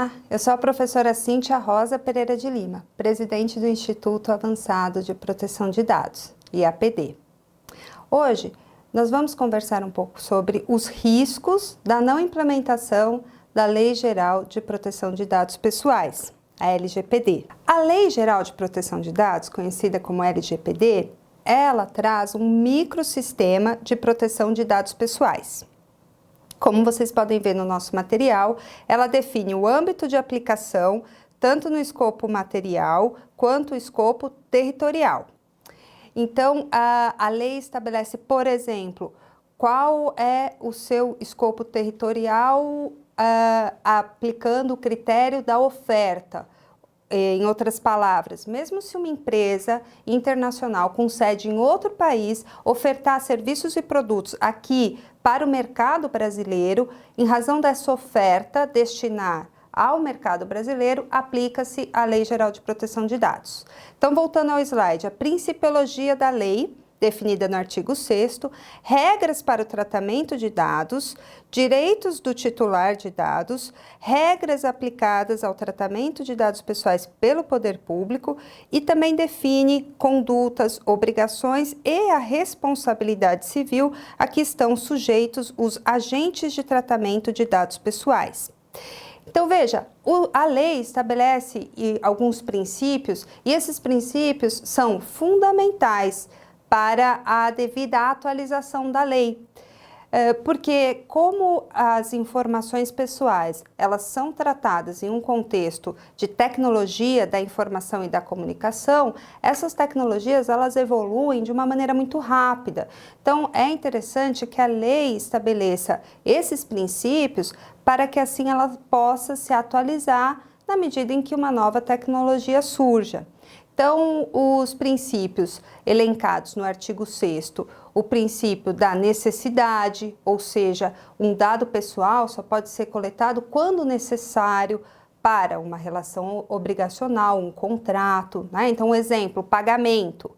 Olá, eu sou a professora Cíntia Rosa Pereira de Lima, presidente do Instituto Avançado de Proteção de Dados, IAPD. Hoje, nós vamos conversar um pouco sobre os riscos da não implementação da Lei Geral de Proteção de Dados Pessoais, a LGPD. A Lei Geral de Proteção de Dados, conhecida como LGPD, ela traz um microsistema de proteção de dados pessoais. Como vocês podem ver no nosso material, ela define o âmbito de aplicação, tanto no escopo material quanto no escopo territorial. Então, a lei estabelece, por exemplo, qual é o seu escopo territorial aplicando o critério da oferta. Em outras palavras, mesmo se uma empresa internacional com sede em outro país ofertar serviços e produtos aqui para o mercado brasileiro, em razão dessa oferta destinar ao mercado brasileiro, aplica-se a Lei Geral de Proteção de Dados. Então, voltando ao slide, a principiologia da lei, definida no artigo 6º, regras para o tratamento de dados, direitos do titular de dados, regras aplicadas ao tratamento de dados pessoais pelo poder público e também define condutas, obrigações e a responsabilidade civil a que estão sujeitos os agentes de tratamento de dados pessoais. Então, veja, a lei estabelece alguns princípios e esses princípios são fundamentais para a devida atualização da lei. Porque como as informações pessoais, elas são tratadas em um contexto de tecnologia da informação e da comunicação, essas tecnologias, elas evoluem de uma maneira muito rápida. Então, é interessante que a lei estabeleça esses princípios para que assim ela possa se atualizar na medida em que uma nova tecnologia surja. Então, os princípios elencados no artigo 6º, o princípio da necessidade, ou seja, um dado pessoal só pode ser coletado quando necessário para uma relação obrigacional, um contrato, né? Então, um exemplo, pagamento.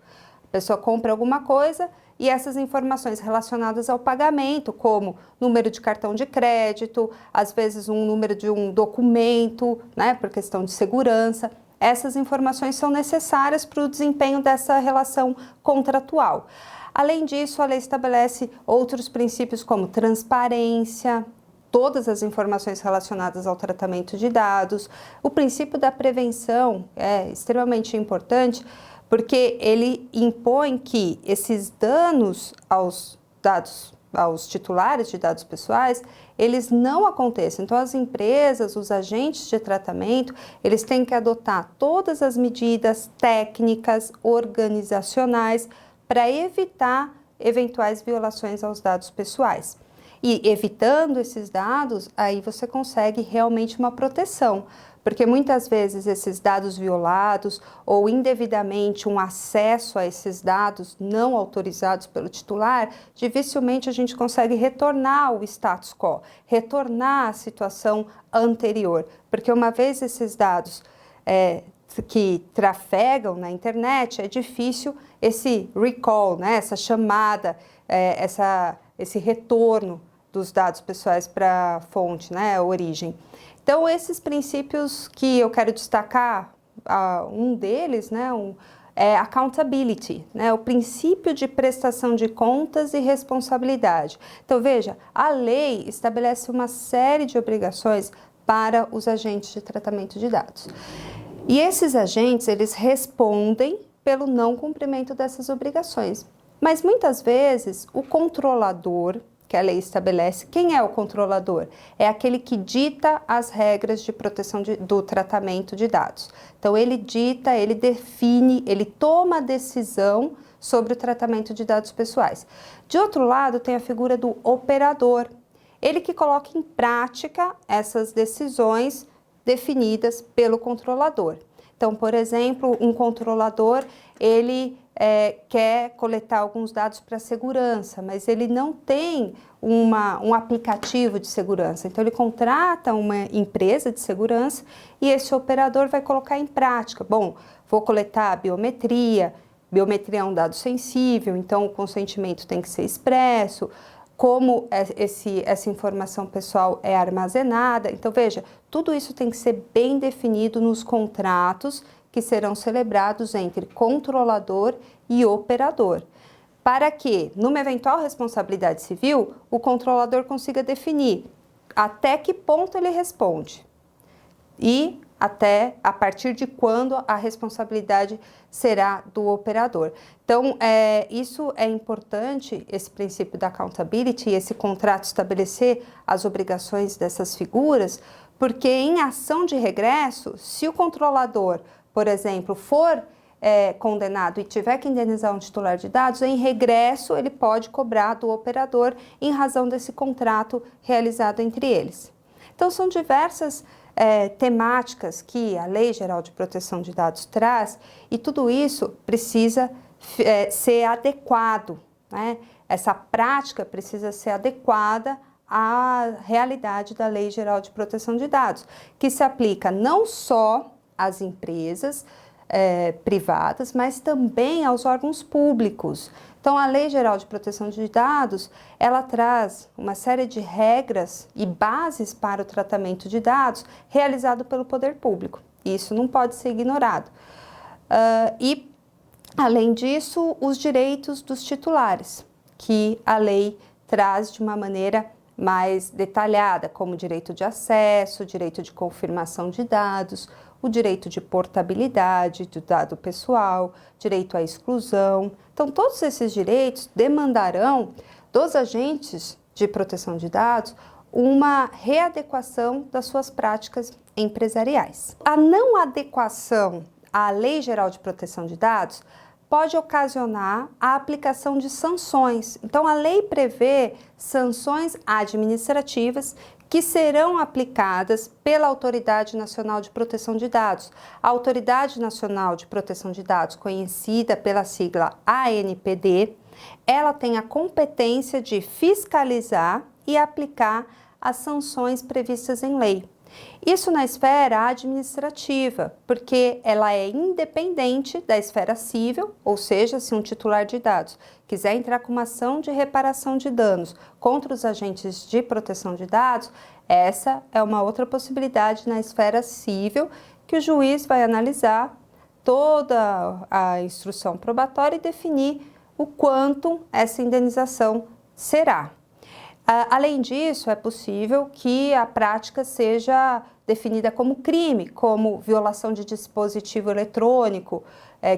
A pessoa compra alguma coisa e essas informações relacionadas ao pagamento, como número de cartão de crédito, às vezes um número de um documento, né, por questão de segurança, essas informações são necessárias para o desempenho dessa relação contratual. Além disso, a lei estabelece outros princípios como transparência, todas as informações relacionadas ao tratamento de dados. O princípio da prevenção é extremamente importante porque ele impõe que esses danos aos dados, aos titulares de dados pessoais, eles não aconteçam. Então, as empresas, os agentes de tratamento, eles têm que adotar todas as medidas técnicas, organizacionais, para evitar eventuais violações aos dados pessoais. E evitando esses dados, aí você consegue realmente uma proteção, porque muitas vezes esses dados violados ou indevidamente um acesso a esses dados não autorizados pelo titular, dificilmente a gente consegue retornar ao status quo, retornar à situação anterior, porque uma vez esses dados que trafegam na internet, é difícil esse recall, né, essa chamada, esse retorno dos dados pessoais para a fonte, né, a origem. Então, esses princípios que eu quero destacar, um deles, né, é accountability, né, o princípio de prestação de contas e responsabilidade. Então, veja, a lei estabelece uma série de obrigações para os agentes de tratamento de dados. E esses agentes, eles respondem pelo não cumprimento dessas obrigações. Mas muitas vezes o controlador, que a lei estabelece, quem é o controlador? É aquele que dita as regras de proteção do tratamento de dados. Então, ele dita, ele define, ele toma a decisão sobre o tratamento de dados pessoais. De outro lado, tem a figura do operador. Ele que coloca em prática essas decisões definidas pelo controlador. Então, por exemplo, um controlador, ele quer coletar alguns dados para segurança, mas ele não tem um aplicativo de segurança. Então, ele contrata uma empresa de segurança e esse operador vai colocar em prática. Bom, vou coletar biometria é um dado sensível, então o consentimento tem que ser expresso. como essa informação pessoal é armazenada. Então, veja, tudo isso tem que ser bem definido nos contratos que serão celebrados entre controlador e operador, para que, numa eventual responsabilidade civil, o controlador consiga definir até que ponto ele responde e até a partir de quando a responsabilidade será do operador. Então, isso é importante, esse princípio da accountability, esse contrato estabelecer as obrigações dessas figuras, porque em ação de regresso, se o controlador, por exemplo, for condenado e tiver que indenizar um titular de dados, em regresso ele pode cobrar do operador em razão desse contrato realizado entre eles. Então, são diversas temáticas que a Lei Geral de Proteção de Dados traz e tudo isso precisa ser adequado, né? Essa prática precisa ser adequada à realidade da Lei Geral de Proteção de Dados, que se aplica não só às empresas privadas, mas também aos órgãos públicos. Então, a Lei Geral de Proteção de Dados, ela traz uma série de regras e bases para o tratamento de dados realizado pelo poder público. Isso não pode ser ignorado. E, além disso, os direitos dos titulares, que a lei traz de uma maneira mais detalhada, como direito de acesso, direito de confirmação de dados, o direito de portabilidade do dado pessoal, direito à exclusão. Então, todos esses direitos demandarão dos agentes de proteção de dados uma readequação das suas práticas empresariais. A não adequação à Lei Geral de Proteção de Dados pode ocasionar a aplicação de sanções. Então, a lei prevê sanções administrativas que serão aplicadas pela Autoridade Nacional de Proteção de Dados. A Autoridade Nacional de Proteção de Dados, conhecida pela sigla ANPD, ela tem a competência de fiscalizar e aplicar as sanções previstas em lei. Isso na esfera administrativa, porque ela é independente da esfera civil, ou seja, se um titular de dados quiser entrar com uma ação de reparação de danos contra os agentes de proteção de dados, essa é uma outra possibilidade na esfera civil que o juiz vai analisar toda a instrução probatória e definir o quanto essa indenização será. Além disso, é possível que a prática seja definida como crime, como violação de dispositivo eletrônico,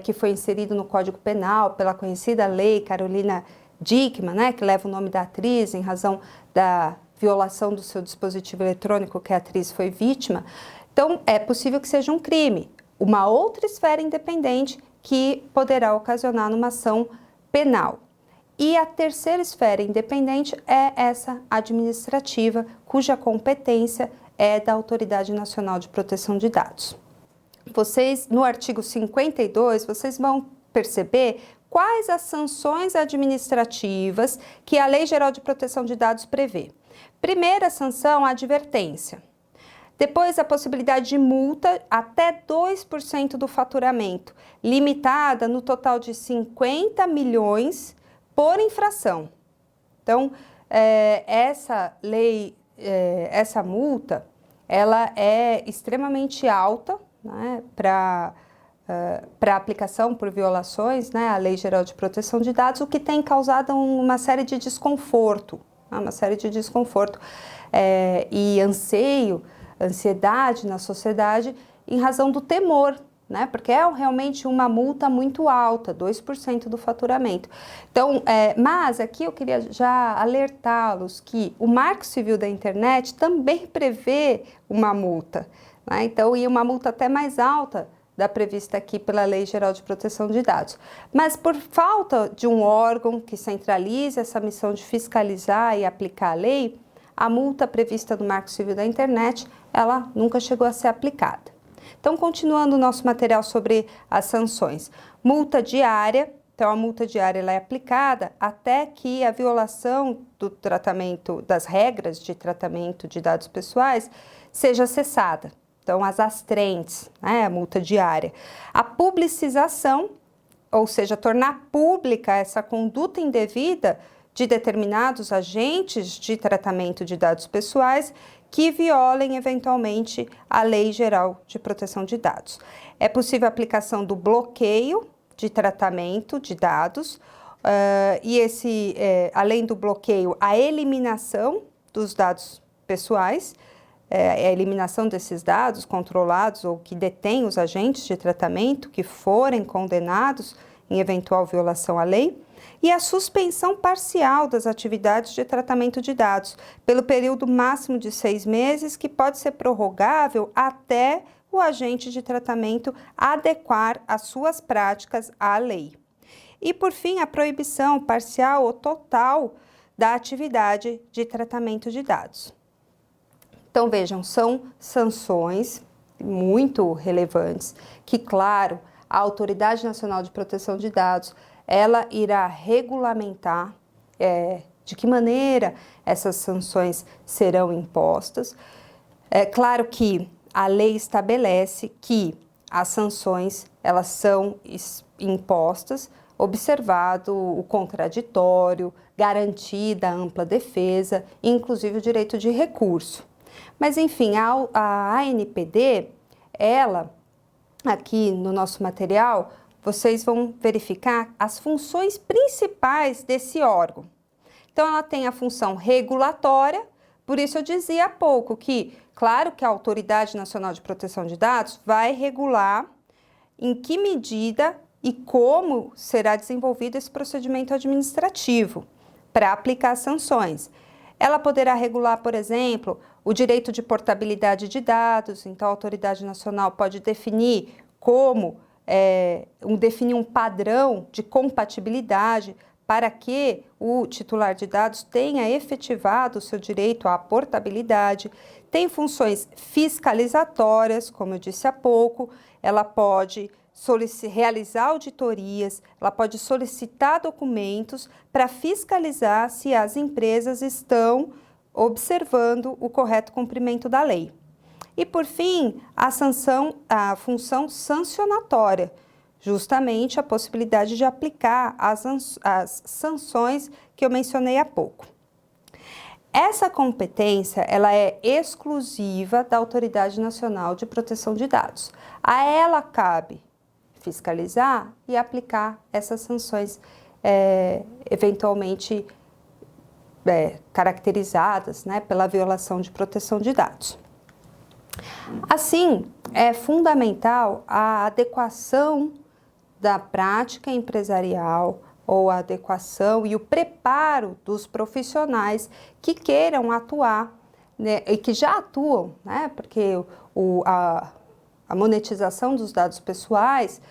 que foi inserido no Código Penal pela conhecida lei Carolina Dickmann, né, que leva o nome da atriz em razão da violação do seu dispositivo eletrônico que a atriz foi vítima. Então, é possível que seja um crime, uma outra esfera independente que poderá ocasionar numa ação penal. E a terceira esfera independente é essa administrativa, cuja competência é da Autoridade Nacional de Proteção de Dados. Vocês, no artigo 52, vocês vão perceber quais as sanções administrativas que a Lei Geral de Proteção de Dados prevê. Primeira sanção, a advertência. Depois, a possibilidade de multa até 2% do faturamento, limitada no total de 50 milhões por infração. Então, essa lei, essa multa, ela é extremamente alta, né, para aplicação por violações, né, à Lei Geral de Proteção de Dados, o que tem causado uma série de desconforto, e ansiedade na sociedade em razão do temor, né? Porque é realmente uma multa muito alta, 2% do faturamento. Então, mas aqui eu queria já alertá-los que o Marco Civil da Internet também prevê uma multa, né? Então, e uma multa até mais alta da prevista aqui pela Lei Geral de Proteção de Dados. Mas por falta de um órgão que centralize essa missão de fiscalizar e aplicar a lei, a multa prevista no Marco Civil da Internet, ela nunca chegou a ser aplicada. Então, continuando o nosso material sobre as sanções. Multa diária. Então, a multa diária ela é aplicada até que a violação do tratamento, das regras de tratamento de dados pessoais seja cessada. Então, as astrentes, né, a multa diária. A publicização, ou seja, tornar pública essa conduta indevida de determinados agentes de tratamento de dados pessoais que violem eventualmente a Lei Geral de Proteção de Dados. É possível a aplicação do bloqueio de tratamento de dados além do bloqueio, a eliminação dos dados pessoais, a eliminação desses dados controlados ou que detêm os agentes de tratamento que forem condenados em eventual violação à lei, e a suspensão parcial das atividades de tratamento de dados, pelo período máximo de 6 meses, que pode ser prorrogável até o agente de tratamento adequar as suas práticas à lei. E, por fim, a proibição parcial ou total da atividade de tratamento de dados. Então, vejam, são sanções muito relevantes que, claro, a Autoridade Nacional de Proteção de Dados, ela irá regulamentar de que maneira essas sanções serão impostas. É claro que a lei estabelece que as sanções, elas são impostas, observado o contraditório, garantida a ampla defesa, inclusive o direito de recurso. Mas, enfim, a ANPD, ela, aqui no nosso material, vocês vão verificar as funções principais desse órgão. Então, ela tem a função regulatória, por isso eu dizia há pouco que, claro que a Autoridade Nacional de Proteção de Dados vai regular em que medida e como será desenvolvido esse procedimento administrativo para aplicar sanções. Ela poderá regular, por exemplo, o direito de portabilidade de dados, então a Autoridade Nacional pode definir definir um padrão de compatibilidade para que o titular de dados tenha efetivado o seu direito à portabilidade. Tem funções fiscalizatórias, como eu disse há pouco, ela pode realizar auditorias, ela pode solicitar documentos para fiscalizar se as empresas estão observando o correto cumprimento da lei. E, por fim, a função sancionatória, justamente a possibilidade de aplicar as sanções que eu mencionei há pouco. Essa competência, ela é exclusiva da Autoridade Nacional de Proteção de Dados. A ela cabe fiscalizar e aplicar essas sanções eventualmente caracterizadas, né, pela violação de proteção de dados. Assim, é fundamental a adequação da prática empresarial ou a adequação e o preparo dos profissionais que queiram atuar, né, e que já atuam, né, porque a monetização dos dados pessoais,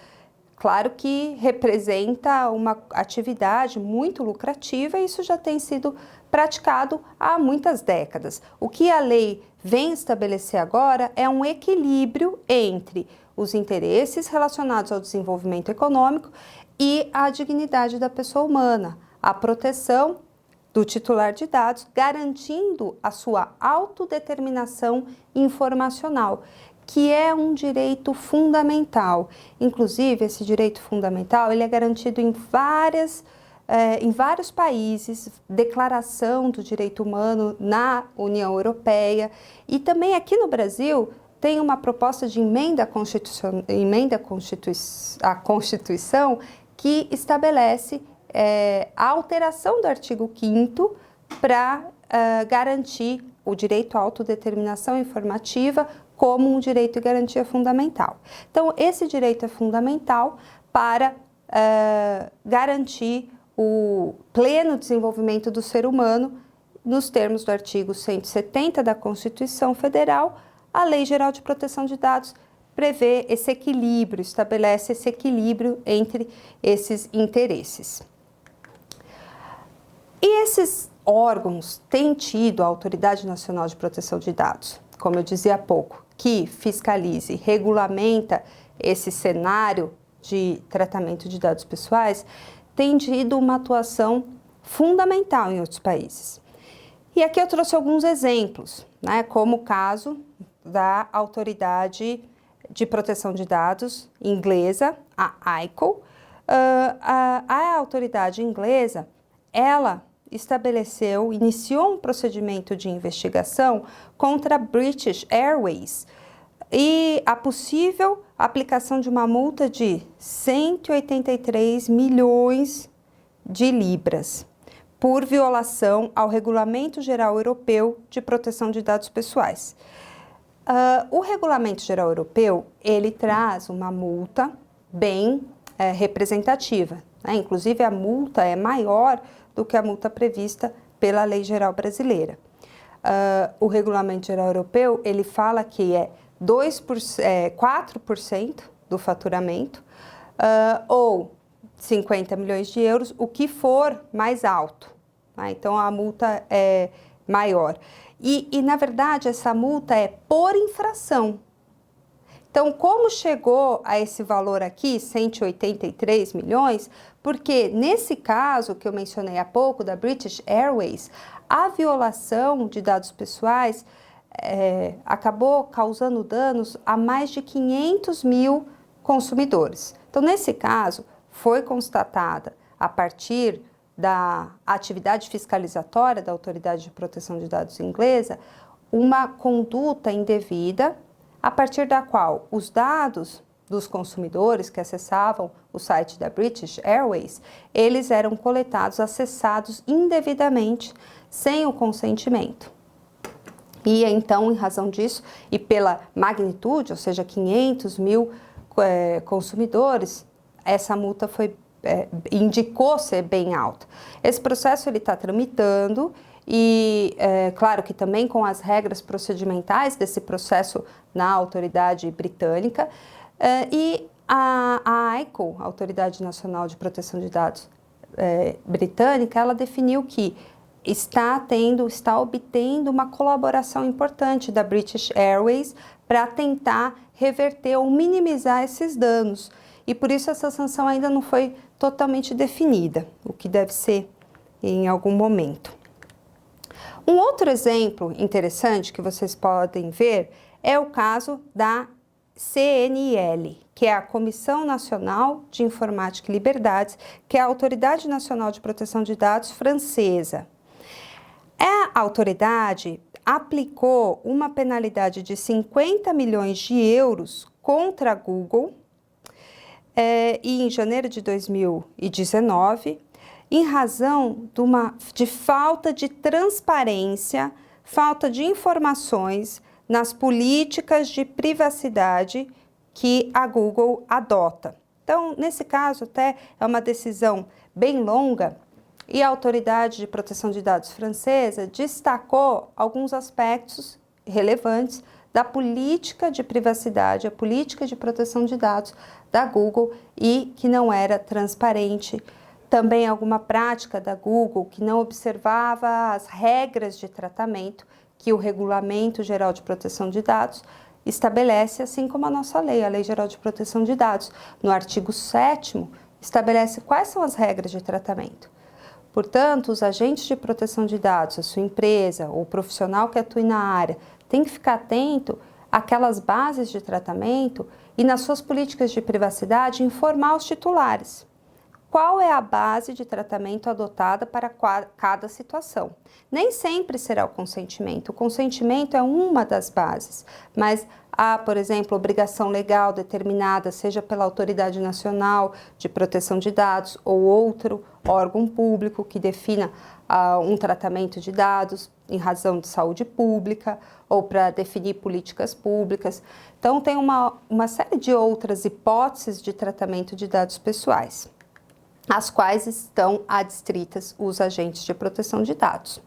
claro que representa uma atividade muito lucrativa e isso já tem sido praticado há muitas décadas. O que a lei vem estabelecer agora é um equilíbrio entre os interesses relacionados ao desenvolvimento econômico e a dignidade da pessoa humana, a proteção do titular de dados, garantindo a sua autodeterminação informacional, que é um direito fundamental. Inclusive, esse direito fundamental ele é garantido em vários países, declaração do direito humano na União Europeia e também aqui no Brasil tem uma proposta de emenda à Constituição que estabelece a alteração do artigo 5º para garantir o direito à autodeterminação informativa como um direito e garantia fundamental. Então, esse direito é fundamental para garantir o pleno desenvolvimento do ser humano nos termos do artigo 170 da Constituição Federal. A Lei Geral de Proteção de Dados prevê esse equilíbrio, estabelece esse equilíbrio entre esses interesses. E esses órgãos têm tido a Autoridade Nacional de Proteção de Dados, como eu dizia há pouco, que fiscaliza e regulamenta esse cenário de tratamento de dados pessoais, tem tido uma atuação fundamental em outros países. E aqui eu trouxe alguns exemplos, né, como o caso da Autoridade de Proteção de Dados inglesa, a ICO. A autoridade inglesa, ela iniciou um procedimento de investigação contra a British Airways e a possível aplicação de uma multa de 183 milhões de libras por violação ao Regulamento Geral Europeu de Proteção de Dados Pessoais. O Regulamento Geral Europeu, ele traz uma multa bem representativa, né? Inclusive a multa é maior do que a multa prevista pela Lei Geral Brasileira. O Regulamento Geral Europeu, ele fala que é 4% do faturamento ou 50 milhões de euros, o que for mais alto, tá? Então a multa é maior. E na verdade essa multa é por infração. Então, como chegou a esse valor aqui, 183 milhões? Porque nesse caso que eu mencionei há pouco, da British Airways, a violação de dados pessoais acabou causando danos a mais de 500 mil consumidores. Então, nesse caso, foi constatada, a partir da atividade fiscalizatória da Autoridade de Proteção de Dados inglesa, uma conduta indevida, a partir da qual os dados dos consumidores que acessavam o site da British Airways, eles eram coletados, acessados indevidamente, sem o consentimento. E então, em razão disso, e pela magnitude, ou seja, 500 mil consumidores, essa multa indicou ser bem alta. Esse processo está tramitando e, claro que também com as regras procedimentais desse processo na autoridade britânica, e a ICO, a Autoridade Nacional de Proteção de Dados britânica, ela definiu que está obtendo uma colaboração importante da British Airways para tentar reverter ou minimizar esses danos. E por isso essa sanção ainda não foi totalmente definida, o que deve ser em algum momento. Um outro exemplo interessante que vocês podem ver é o caso da CNIL, que é a Comissão Nacional de Informática e Liberdades, que é a Autoridade Nacional de Proteção de Dados francesa. A autoridade aplicou uma penalidade de 50 milhões de euros contra a Google e em janeiro de 2019, em razão de falta de transparência, falta de informações nas políticas de privacidade que a Google adota. Então, nesse caso, até é uma decisão bem longa e a Autoridade de Proteção de Dados francesa destacou alguns aspectos relevantes da política de privacidade, a política de proteção de dados da Google e que não era transparente. Também alguma prática da Google que não observava as regras de tratamento que o Regulamento Geral de Proteção de Dados estabelece, assim como a nossa lei, a Lei Geral de Proteção de Dados. No artigo 7º, estabelece quais são as regras de tratamento. Portanto, os agentes de proteção de dados, a sua empresa ou o profissional que atue na área, tem que ficar atento àquelas bases de tratamento e nas suas políticas de privacidade informar os titulares. Qual é a base de tratamento adotada para cada situação? Nem sempre será o consentimento. O consentimento é uma das bases, mas há, por exemplo, obrigação legal determinada, seja pela Autoridade Nacional de Proteção de Dados ou outro órgão público que defina um tratamento de dados em razão de saúde pública ou para definir políticas públicas. Então, tem uma série de outras hipóteses de tratamento de dados pessoais, às quais estão adstritas os agentes de proteção de dados.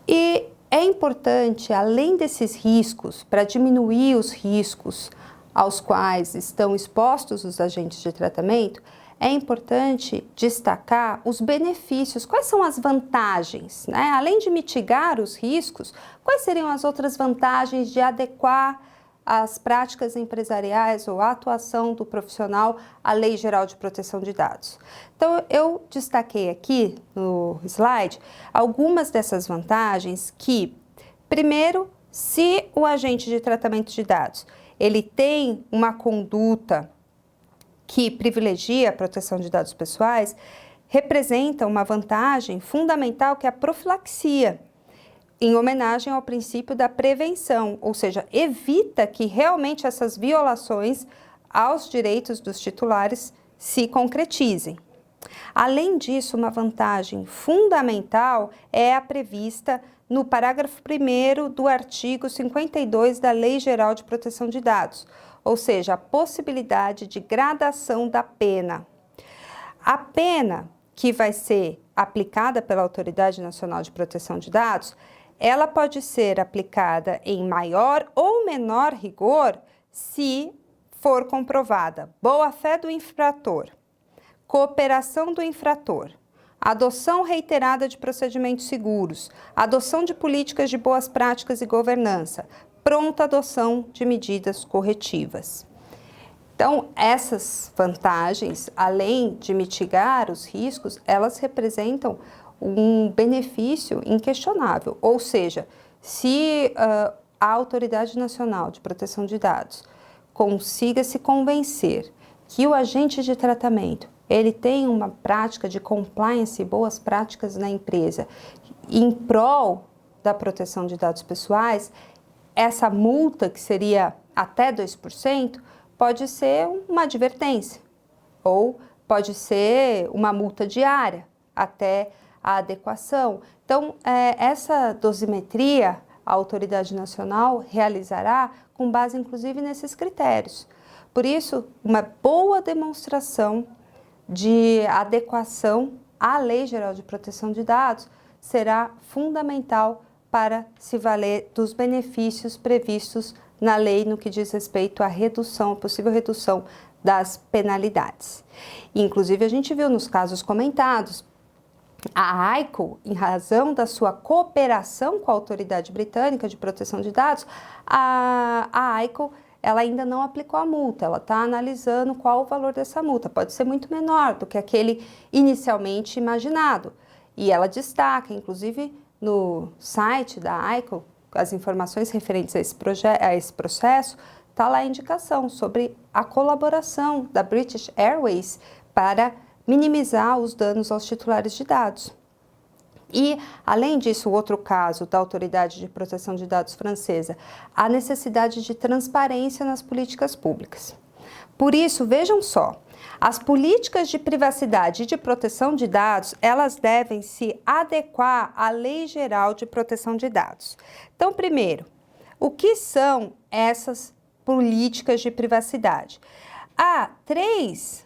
E é importante, além desses riscos, para diminuir os riscos aos quais estão expostos os agentes de tratamento, é importante destacar os benefícios, quais são as vantagens, né? Além de mitigar os riscos, quais seriam as outras vantagens de adequar as práticas empresariais ou a atuação do profissional à Lei Geral de Proteção de Dados. Então, eu destaquei aqui no slide algumas dessas vantagens que, primeiro, se o agente de tratamento de dados, ele tem uma conduta que privilegia a proteção de dados pessoais, representa uma vantagem fundamental que é a profilaxia, em homenagem ao princípio da prevenção, ou seja, evita que realmente essas violações aos direitos dos titulares se concretizem. Além disso, uma vantagem fundamental é a prevista no parágrafo 1º do artigo 52 da Lei Geral de Proteção de Dados, ou seja, a possibilidade de gradação da pena. A pena que vai ser aplicada pela Autoridade Nacional de Proteção de Dados, ela pode ser aplicada em maior ou menor rigor se for comprovada boa-fé do infrator, cooperação do infrator, adoção reiterada de procedimentos seguros, adoção de políticas de boas práticas e governança, pronta adoção de medidas corretivas. Então, essas vantagens, além de mitigar os riscos, elas representam um benefício inquestionável. Ou seja, se a Autoridade Nacional de Proteção de Dados consiga se convencer que o agente de tratamento ele tem uma prática de compliance, boas práticas na empresa, em prol da proteção de dados pessoais, essa multa, que seria até 2%, pode ser uma advertência, ou pode ser uma multa diária, até a adequação. Então, essa dosimetria a Autoridade Nacional realizará com base, inclusive, nesses critérios. Por isso, uma boa demonstração de adequação à Lei Geral de Proteção de Dados será fundamental para se valer dos benefícios previstos na lei no que diz respeito à redução, possível redução das penalidades. Inclusive, a gente viu nos casos comentados, a ICO, em razão da sua cooperação com a Autoridade Britânica de Proteção de Dados, a ICO ela ainda não aplicou a multa, ela está analisando qual o valor dessa multa, pode ser muito menor do que aquele inicialmente imaginado. E ela destaca, inclusive no site da ICO, as informações referentes a esse processo, está lá a indicação sobre a colaboração da British Airways para minimizar os danos aos titulares de dados. E, além disso, o outro caso da Autoridade de Proteção de Dados francesa, a necessidade de transparência nas políticas públicas. Por isso, vejam só, as políticas de privacidade e de proteção de dados, elas devem se adequar à Lei Geral de Proteção de Dados. Então, primeiro, o que são essas políticas de privacidade? Há três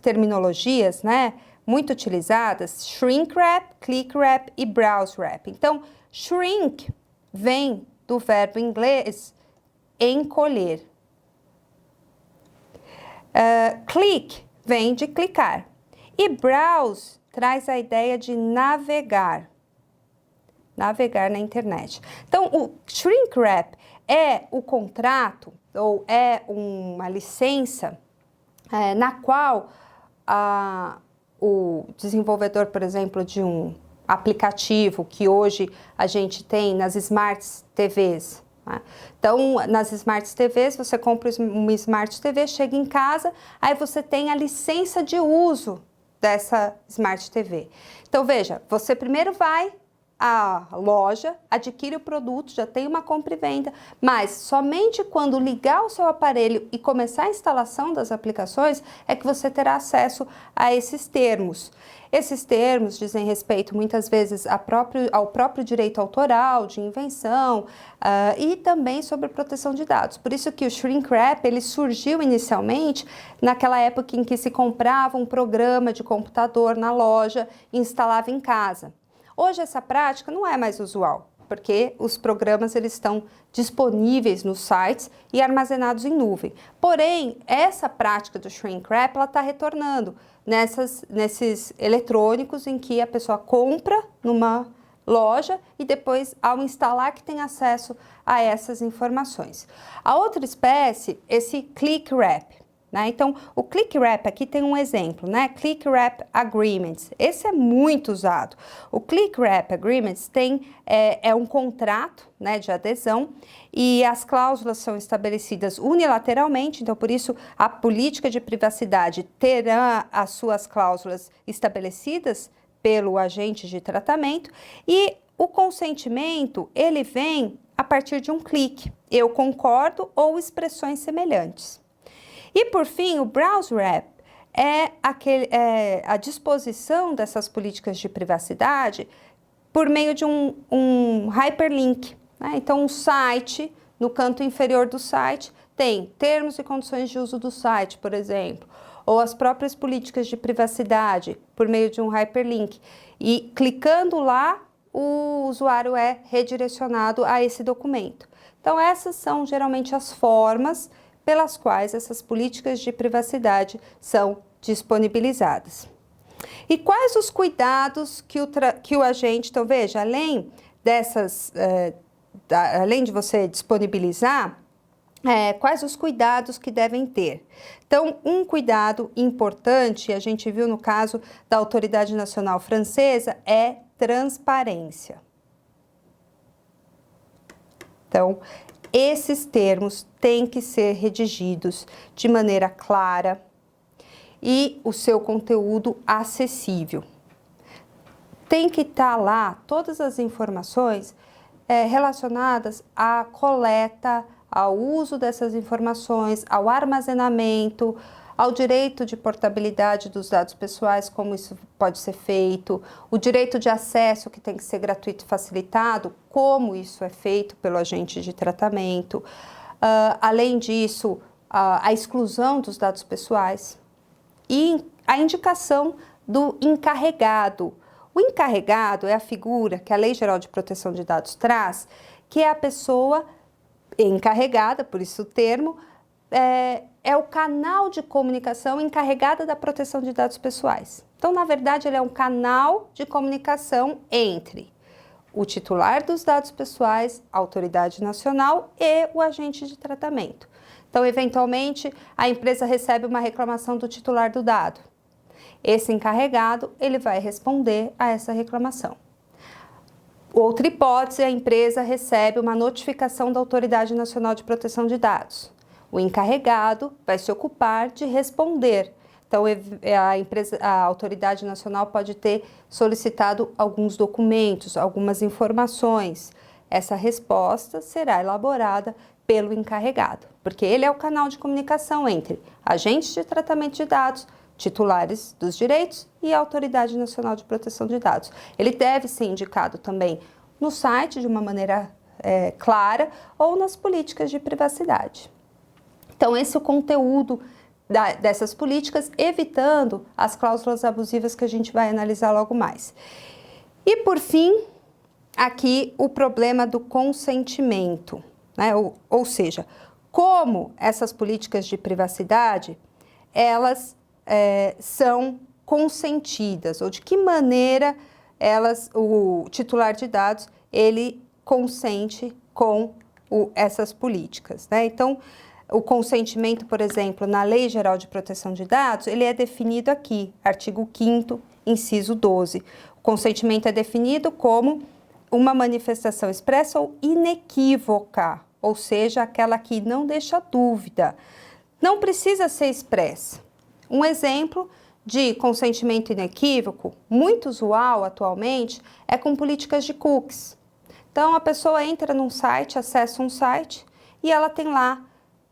terminologias, né, muito utilizadas: shrink wrap, click wrap e browse wrap. Então, shrink vem do verbo inglês encolher. Click vem de clicar. E browse traz a ideia de navegar. Navegar na internet. Então, o shrink wrap é o contrato ou é uma licença na qual o desenvolvedor, por exemplo, de um aplicativo que hoje a gente tem nas Smart TVs. Né? Então, nas Smart TVs, você compra uma Smart TV, chega em casa, aí você tem a licença de uso dessa Smart TV. Então, veja, você primeiro vai à loja, adquire o produto, já tem uma compra e venda, mas somente quando ligar o seu aparelho e começar a instalação das aplicações é que você terá acesso a esses termos. Esses termos dizem respeito muitas vezes ao próprio direito autoral, de invenção e também sobre proteção de dados. Por isso que o shrink wrap ele surgiu inicialmente naquela época em que se comprava um programa de computador na loja e instalava em casa. Hoje essa prática não é mais usual, porque os programas eles estão disponíveis nos sites e armazenados em nuvem. Porém, essa prática do shrink wrap ela está retornando nesses eletrônicos em que a pessoa compra numa loja e depois, ao instalar, que tem acesso a essas informações. A outra espécie, esse click wrap. né? Então, o Click Wrap aqui tem um exemplo, né? Click Wrap Agreements. Esse é muito usado. O Click Wrap Agreements é um contrato, né, de adesão, e as cláusulas são estabelecidas unilateralmente, então por isso a política de privacidade terá as suas cláusulas estabelecidas pelo agente de tratamento, e o consentimento, ele vem a partir de um clique, eu concordo ou expressões semelhantes. E por fim, o Browse Wrap é a disposição dessas políticas de privacidade por meio de um hyperlink, né? Então, um site, no canto inferior do site, tem termos e condições de uso do site, por exemplo, ou as próprias políticas de privacidade por meio de um hyperlink. E clicando lá, o usuário é redirecionado a esse documento. Então, essas são geralmente as formas pelas quais essas políticas de privacidade são disponibilizadas. E quais os cuidados que o agente, então veja, além de você disponibilizar, quais os cuidados que devem ter? Então, um cuidado importante, a gente viu no caso da Autoridade Nacional Francesa, é transparência. Então, esses termos têm que ser redigidos de maneira clara e o seu conteúdo acessível. Tem que estar lá todas as informações relacionadas à coleta, ao uso dessas informações, ao armazenamento, ao direito de portabilidade dos dados pessoais, como isso pode ser feito, o direito de acesso, que tem que ser gratuito e facilitado, como isso é feito pelo agente de tratamento. Além disso, a exclusão dos dados pessoais e a indicação do encarregado. O encarregado é a figura que a Lei Geral de Proteção de Dados traz, que é a pessoa encarregada, por isso o termo, é o canal de comunicação encarregada da proteção de dados pessoais. Então, na verdade, ele é um canal de comunicação entre o titular dos dados pessoais, a autoridade nacional e o agente de tratamento. Então, eventualmente, a empresa recebe uma reclamação do titular do dado. Esse encarregado, ele vai responder a essa reclamação. Outra hipótese, a empresa recebe uma notificação da Autoridade Nacional de Proteção de Dados. O encarregado vai se ocupar de responder. Então, a Autoridade Nacional pode ter solicitado alguns documentos, algumas informações. Essa resposta será elaborada pelo encarregado, porque ele é o canal de comunicação entre agentes de tratamento de dados, titulares dos direitos e a Autoridade Nacional de Proteção de Dados. Ele deve ser indicado também no site de uma maneira clara ou nas políticas de privacidade. Então, esse é o conteúdo dessas políticas, evitando as cláusulas abusivas que a gente vai analisar logo mais. E, por fim, aqui o problema do consentimento, né? Ou seja, como essas políticas de privacidade, elas são consentidas, ou de que maneira o titular de dados, ele consente com essas políticas, né? Então, o consentimento, por exemplo, na Lei Geral de Proteção de Dados, ele é definido aqui, artigo 5º, inciso 12. O consentimento é definido como uma manifestação expressa ou inequívoca, ou seja, aquela que não deixa dúvida. Não precisa ser expressa. Um exemplo de consentimento inequívoco, muito usual atualmente, é com políticas de cookies. Então, a pessoa entra num site, acessa um site e ela tem lá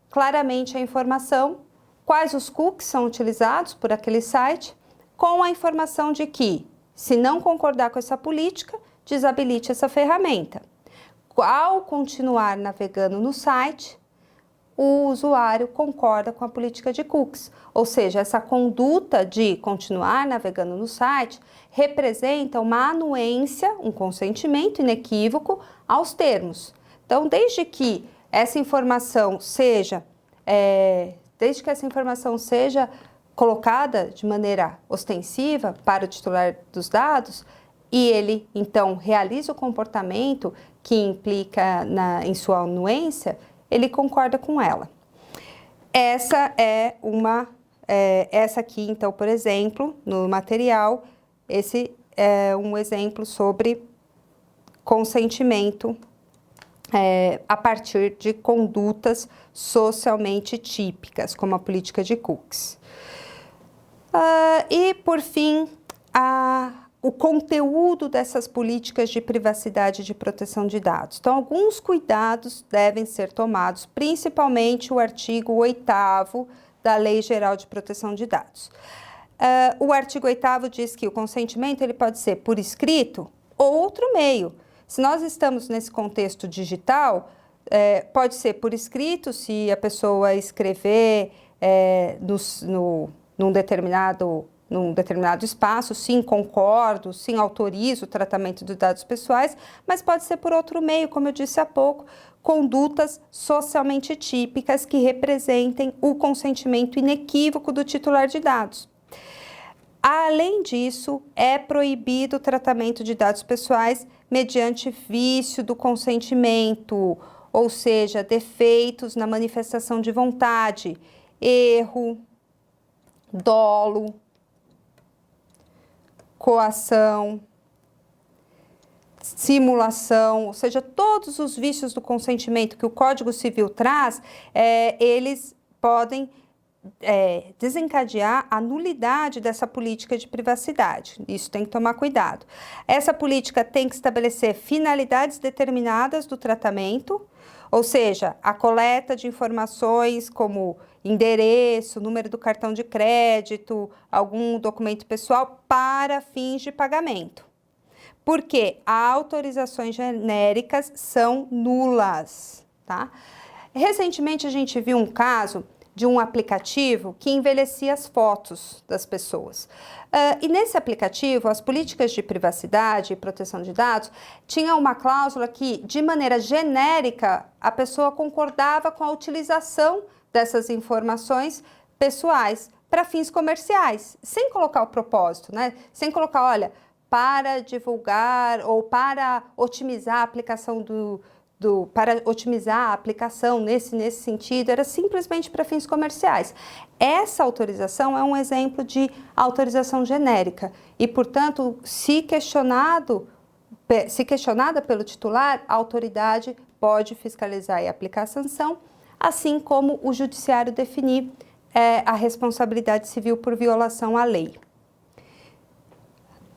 claramente a informação, quais os cookies são utilizados por aquele site, com a informação de que, se não concordar com essa política, desabilite essa ferramenta. Ao continuar navegando no site, o usuário concorda com a política de cookies, ou seja, essa conduta de continuar navegando no site representa uma anuência, um consentimento inequívoco aos termos. Então, desde que essa informação seja colocada de maneira ostensiva para o titular dos dados e ele, então, realiza o comportamento que implica em sua anuência, ele concorda com ela. Essa é essa aqui, então, por exemplo, no material, esse é um exemplo sobre consentimento a partir de condutas socialmente típicas, como a política de cookies. E, por fim, o conteúdo dessas políticas de privacidade e de proteção de dados. Então, alguns cuidados devem ser tomados, principalmente o artigo 8º da Lei Geral de Proteção de Dados. O artigo 8º diz que o consentimento ele pode ser por escrito ou outro meio. Se nós estamos nesse contexto digital, pode ser por escrito, se a pessoa escrever num determinado espaço, sim, concordo, sim, autorizo o tratamento de dados pessoais, mas pode ser por outro meio, como eu disse há pouco, condutas socialmente típicas que representem o consentimento inequívoco do titular de dados. Além disso, é proibido o tratamento de dados pessoais mediante vício do consentimento, ou seja, defeitos na manifestação de vontade, erro, dolo, coação, simulação, ou seja, todos os vícios do consentimento que o Código Civil traz, eles podem desencadear a nulidade dessa política de privacidade. Isso tem que tomar cuidado. Essa política tem que estabelecer finalidades determinadas do tratamento, ou seja, a coleta de informações como endereço, número do cartão de crédito, algum documento pessoal para fins de pagamento. Porque autorizações genéricas são nulas, tá? Recentemente a gente viu um caso de um aplicativo que envelhecia as fotos das pessoas. E nesse aplicativo, as políticas de privacidade e proteção de dados tinham uma cláusula que, de maneira genérica, a pessoa concordava com a utilização dessas informações pessoais para fins comerciais, sem colocar o propósito, né? Sem colocar, olha, para divulgar ou para otimizar a aplicação para otimizar a aplicação nesse sentido, era simplesmente para fins comerciais. Essa autorização é um exemplo de autorização genérica e, portanto, se questionada pelo titular, a autoridade pode fiscalizar e aplicar a sanção, assim como o judiciário definir a responsabilidade civil por violação à lei.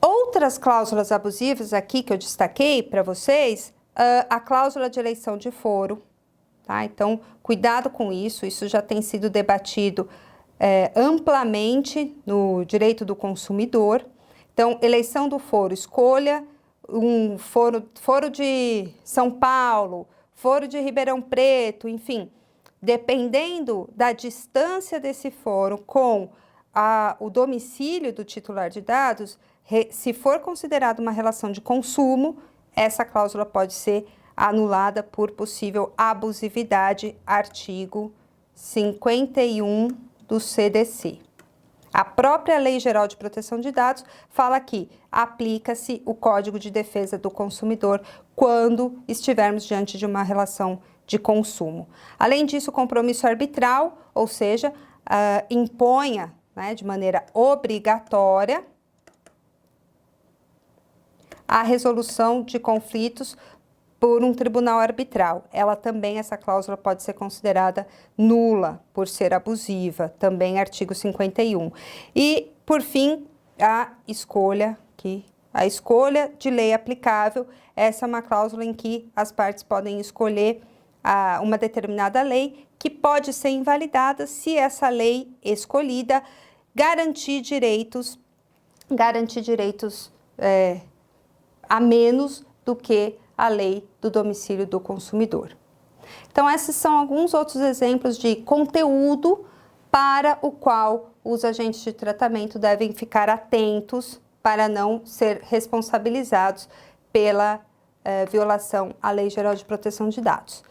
Outras cláusulas abusivas aqui que eu destaquei para vocês, a cláusula de eleição de foro, tá? Então, cuidado com isso, isso já tem sido debatido amplamente no direito do consumidor. Então, eleição do foro, escolha um foro de São Paulo, foro de Ribeirão Preto, enfim, dependendo da distância desse foro com o domicílio do titular de dados, se for considerado uma relação de consumo, essa cláusula pode ser anulada por possível abusividade, artigo 51 do CDC. A própria Lei Geral de Proteção de Dados fala que aplica-se o Código de Defesa do Consumidor quando estivermos diante de uma relação de consumo. Além disso, o compromisso arbitral, ou seja, imponha, né, de maneira obrigatória a resolução de conflitos por um tribunal arbitral. Ela também, essa cláusula pode ser considerada nula por ser abusiva, também artigo 51. E, por fim, a escolha de lei aplicável, essa é uma cláusula em que as partes podem escolher uma determinada lei que pode ser invalidada se essa lei escolhida garantir direitos a menos do que a lei do domicílio do consumidor. Então, esses são alguns outros exemplos de conteúdo para o qual os agentes de tratamento devem ficar atentos para não ser responsabilizados pela violação à Lei Geral de Proteção de Dados.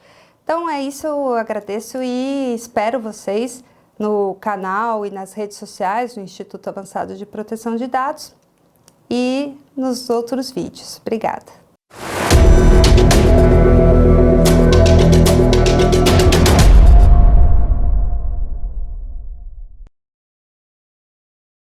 Então, é isso, eu agradeço e espero vocês no canal e nas redes sociais do Instituto Avançado de Proteção de Dados e nos outros vídeos. Obrigada!